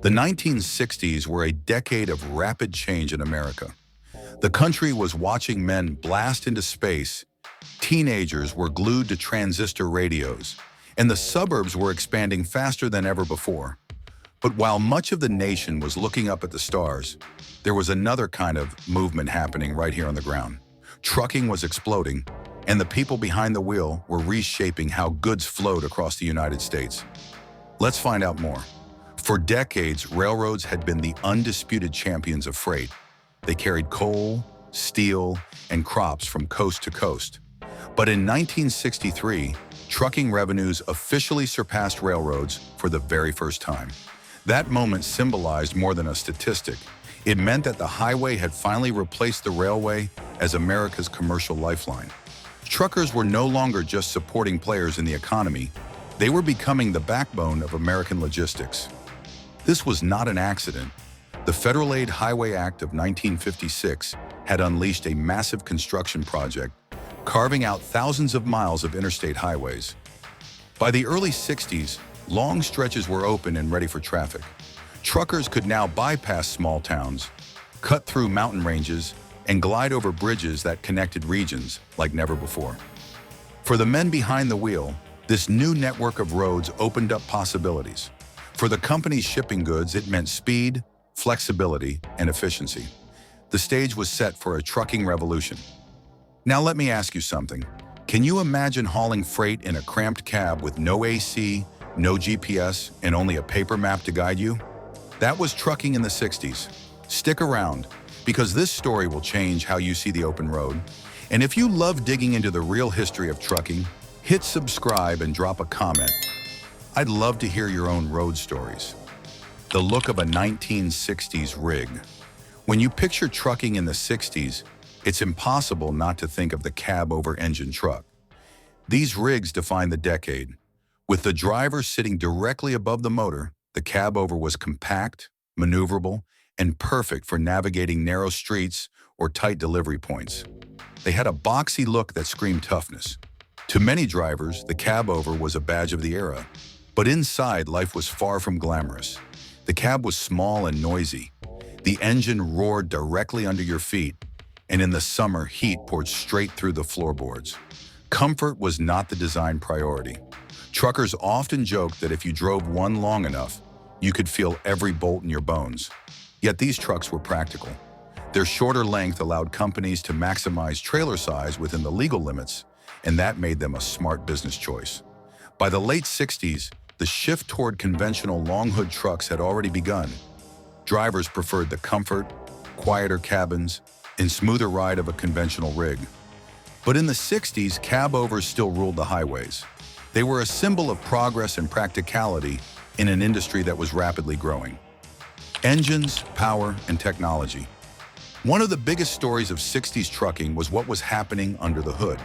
The 1960s were a decade of rapid change in America. The country was watching men blast into space, teenagers were glued to transistor radios, and the suburbs were expanding faster than ever before. But while much of the nation was looking up at the stars, there was another kind of movement happening right here on the ground. Trucking was exploding, and the people behind the wheel were reshaping how goods flowed across the United States. Let's find out more. For decades, railroads had been the undisputed champions of freight. They carried coal, steel, and crops from coast to coast. But in 1963, trucking revenues officially surpassed railroads for the very first time. That moment symbolized more than a statistic. It meant that the highway had finally replaced the railway as America's commercial lifeline. Truckers were no longer just supporting players in the economy. They were becoming the backbone of American logistics. This was not an accident. The Federal Aid Highway Act of 1956 had unleashed a massive construction project, carving out thousands of miles of interstate highways. By the early 60s, long stretches were open and ready for traffic. Truckers could now bypass small towns, cut through mountain ranges, and glide over bridges that connected regions like never before. For the men behind the wheel, this new network of roads opened up possibilities. For the companies shipping goods, it meant speed, flexibility, and efficiency. The stage was set for a trucking revolution. Now let me ask you something. Can you imagine hauling freight in a cramped cab with no AC, no GPS, and only a paper map to guide you? That was trucking in the 60s. Stick around, because this story will change how you see the open road. And if you love digging into the real history of trucking, hit subscribe and drop a comment. I'd love to hear your own road stories. The look of a 1960s rig. When you picture trucking in the 60s, it's impossible not to think of the cab-over engine truck. These rigs define the decade. With the driver sitting directly above the motor, the cab-over was compact, maneuverable, and perfect for navigating narrow streets or tight delivery points. They had a boxy look that screamed toughness. To many drivers, the cab-over was a badge of the era. But inside, life was far from glamorous. The cab was small and noisy. The engine roared directly under your feet, and in the summer, heat poured straight through the floorboards. Comfort was not the design priority. Truckers often joked that if you drove one long enough, you could feel every bolt in your bones. Yet these trucks were practical. Their shorter length allowed companies to maximize trailer size within the legal limits, and that made them a smart business choice. By the late 60s, the shift toward conventional long-hood trucks had already begun. Drivers preferred the comfort, quieter cabins, and smoother ride of a conventional rig. But in the 60s, cab-overs still ruled the highways. They were a symbol of progress and practicality in an industry that was rapidly growing. Engines, power, and technology. One of the biggest stories of 60s trucking was what was happening under the hood.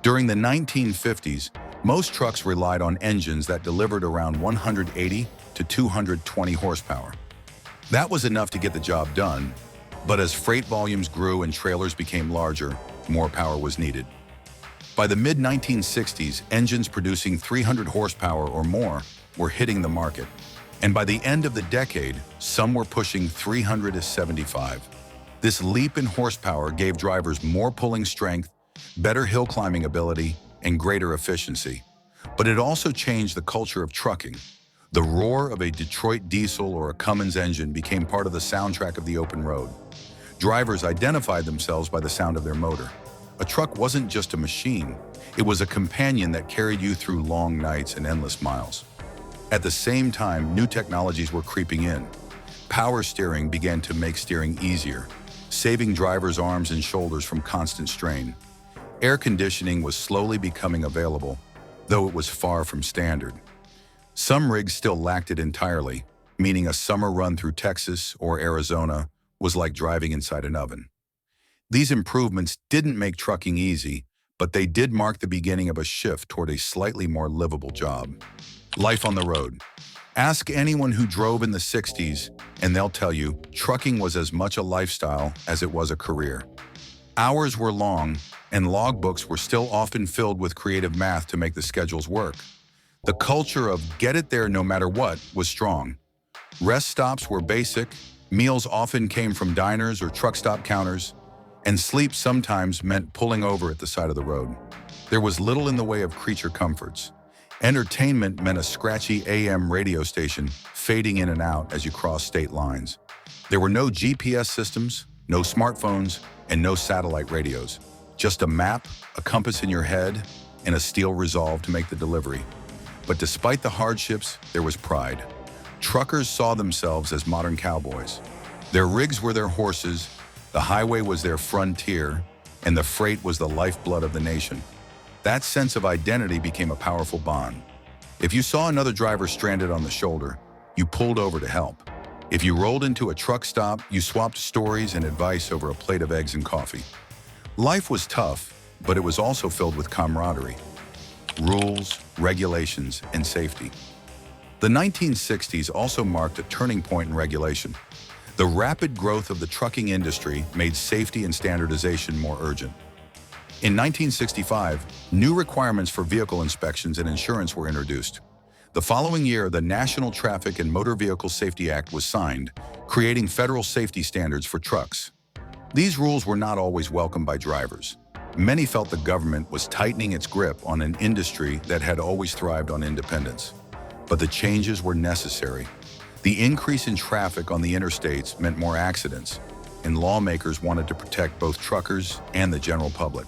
During the 1950s, most trucks relied on engines that delivered around 180 to 220 horsepower. That was enough to get the job done, but as freight volumes grew and trailers became larger, more power was needed. By the mid-1960s, engines producing 300 horsepower or more were hitting the market. And by the end of the decade, some were pushing 375. This leap in horsepower gave drivers more pulling strength, better hill climbing ability, and greater efficiency. But it also changed the culture of trucking. The roar of a Detroit diesel or a Cummins engine became part of the soundtrack of the open road. Drivers identified themselves by the sound of their motor. A truck wasn't just a machine, it was a companion that carried you through long nights and endless miles. At the same time, new technologies were creeping in. Power steering began to make steering easier, saving drivers' arms and shoulders from constant strain. Air conditioning was slowly becoming available, though it was far from standard. Some rigs still lacked it entirely, meaning a summer run through Texas or Arizona was like driving inside an oven. These improvements didn't make trucking easy, but they did mark the beginning of a shift toward a slightly more livable job. Life on the road. Ask anyone who drove in the 60s, and they'll tell you trucking was as much a lifestyle as it was a career. Hours were long, and logbooks were still often filled with creative math to make the schedules work. The culture of get it there no matter what was strong. Rest stops were basic, meals often came from diners or truck stop counters, and sleep sometimes meant pulling over at the side of the road. There was little in the way of creature comforts. Entertainment meant a scratchy AM radio station fading in and out as you crossed state lines. There were no GPS systems, no smartphones, and no satellite radios. Just a map, a compass in your head, and a steel resolve to make the delivery. But despite the hardships, there was pride. Truckers saw themselves as modern cowboys. Their rigs were their horses, the highway was their frontier, and the freight was the lifeblood of the nation. That sense of identity became a powerful bond. If you saw another driver stranded on the shoulder, you pulled over to help. If you rolled into a truck stop, you swapped stories and advice over a plate of eggs and coffee. Life was tough, but it was also filled with camaraderie, rules, regulations, and safety. The 1960s also marked a turning point in regulation. The rapid growth of the trucking industry made safety and standardization more urgent. In 1965, new requirements for vehicle inspections and insurance were introduced. The following year, the National Traffic and Motor Vehicle Safety Act was signed, creating federal safety standards for trucks. These rules were not always welcomed by drivers. Many felt the government was tightening its grip on an industry that had always thrived on independence. But the changes were necessary. The increase in traffic on the interstates meant more accidents, and lawmakers wanted to protect both truckers and the general public.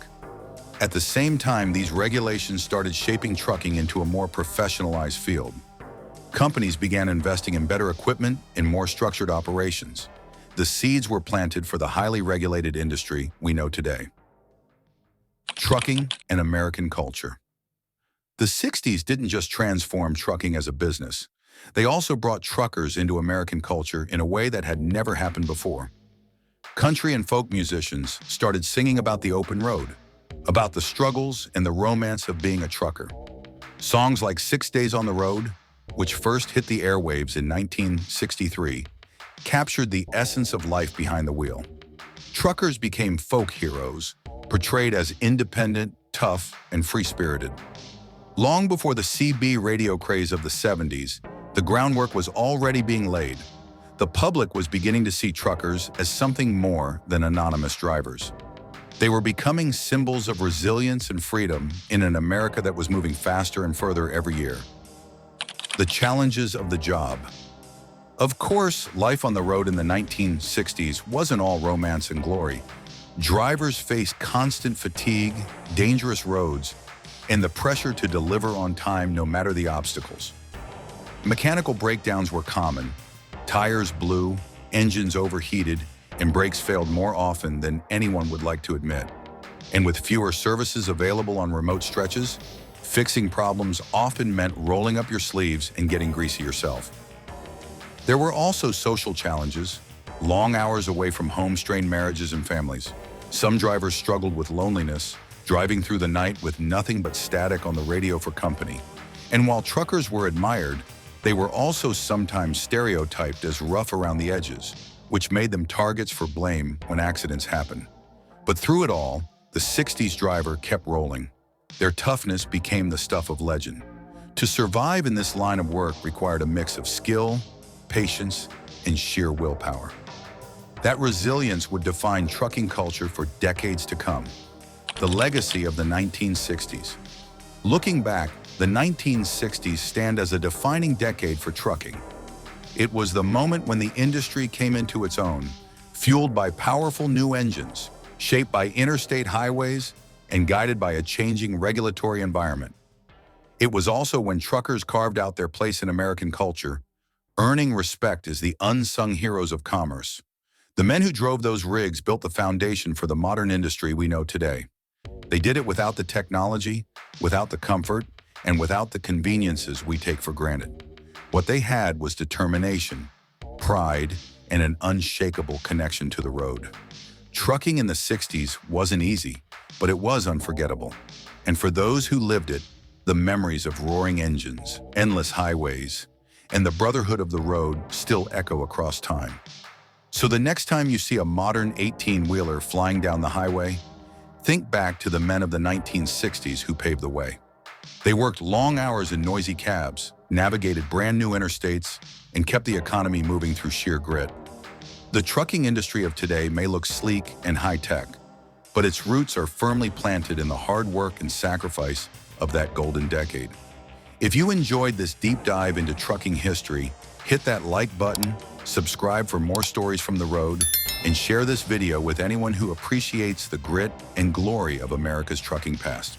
At the same time, these regulations started shaping trucking into a more professionalized field. Companies began investing in better equipment and more structured operations. The seeds were planted for the highly regulated industry we know today. Trucking and American culture. The 60s didn't just transform trucking as a business. They also brought truckers into American culture in a way that had never happened before. Country and folk musicians started singing about the open road, about the struggles and the romance of being a trucker. Songs like 6 Days on the Road, which first hit the airwaves in 1963, captured the essence of life behind the wheel. Truckers became folk heroes, portrayed as independent, tough, and free-spirited. Long before the CB radio craze of the 70s, the groundwork was already being laid. The public was beginning to see truckers as something more than anonymous drivers. They were becoming symbols of resilience and freedom in an America that was moving faster and further every year. The challenges of the job. Of course, life on the road in the 1960s wasn't all romance and glory. Drivers faced constant fatigue, dangerous roads, and the pressure to deliver on time no matter the obstacles. Mechanical breakdowns were common. Tires blew, engines overheated, and brakes failed more often than anyone would like to admit. And with fewer services available on remote stretches, fixing problems often meant rolling up your sleeves and getting greasy yourself. There were also social challenges. Long hours away from home strained marriages and families. Some drivers struggled with loneliness, driving through the night with nothing but static on the radio for company. And while truckers were admired, they were also sometimes stereotyped as rough around the edges, which made them targets for blame when accidents happened. But through it all, the 60s driver kept rolling. Their toughness became the stuff of legend. To survive in this line of work required a mix of skill, patience, and sheer willpower. That resilience would define trucking culture for decades to come. The legacy of the 1960s. Looking back, the 1960s stand as a defining decade for trucking. It was the moment when the industry came into its own, fueled by powerful new engines, shaped by interstate highways, and guided by a changing regulatory environment. It was also when truckers carved out their place in American culture, earning respect as the unsung heroes of commerce. The men who drove those rigs built the foundation for the modern industry we know today. They did it without the technology, without the comfort, and without the conveniences we take for granted. What they had was determination, pride, and an unshakable connection to the road. Trucking in the 60s wasn't easy, but it was unforgettable. And for those who lived it, the memories of roaring engines, endless highways, and the brotherhood of the road still echo across time. So the next time you see a modern 18-wheeler flying down the highway, think back to the men of the 1960s who paved the way. They worked long hours in noisy cabs, navigated brand new interstates, and kept the economy moving through sheer grit. The trucking industry of today may look sleek and high-tech, but its roots are firmly planted in the hard work and sacrifice of that golden decade. If you enjoyed this deep dive into trucking history, hit that like button, subscribe for more stories from the road, and share this video with anyone who appreciates the grit and glory of America's trucking past.